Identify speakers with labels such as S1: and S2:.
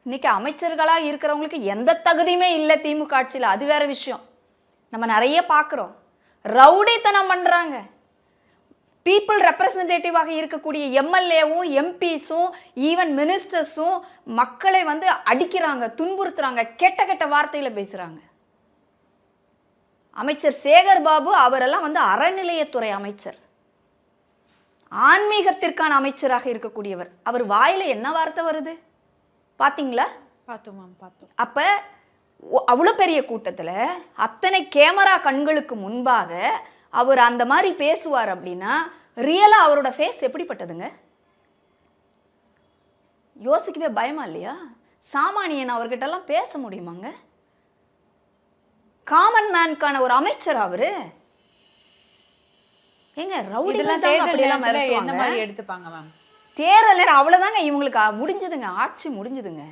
S1: இன்னைக்கு அமைச்சர்களா இருக்கிறவங்களுக்கு எந்த தகுதியுமே இல்லை திமுக ஆட்சியில். அது வேற விஷயம். நம்ம நிறைய பார்க்குறோம். ரவுடித்தனம் பண்றாங்க. பீப்புள் ரெப்ரசன்டேட்டிவாக இருக்கக்கூடிய எம்எல்ஏவும் எம்பிஸும் ஈவன் மினிஸ்டர்ஸும் மக்களை வந்து அடிக்கிறாங்க, துன்புறுத்துறாங்க, கெட்ட கெட்ட வார்த்தையில பேசுறாங்க. அமைச்சர் சேகர் பாபு அவரெல்லாம் வந்து அறநிலையத்துறை அமைச்சர், ஆன்மீகத்திற்கான அமைச்சராக இருக்கக்கூடியவர். அவர் வாயில என்ன வார்த்தை வருது பாத்தீங்களா?
S2: பார்த்தோம்.
S1: அப்ப அவ்வளவு பெரிய கூட்டத்துல அத்தனை கேமரா கண்களுக்கு முன்பாக அவர் அந்த மாதிரி பேசுவார் அப்படின்னா ரியலா அவரோட ஃபேஸ் எப்படிப்பட்டதுங்க? யோசிக்கவே பயமா இல்லையா? சாமானியன் அவர்கிட்ட எல்லாம் பேச முடியுமாங்க? காமன் மேனுக்கான ஒரு அமைச்சர் அவரு. ஏங்க ரவுடி
S2: என்ன மாதிரி எடுத்துப்பாங்க மேம்?
S1: தேர்தல் நேரம் அவ்வளவுதாங்க இவங்களுக்கு முடிஞ்சதுங்க, ஆட்சி முடிஞ்சதுங்க.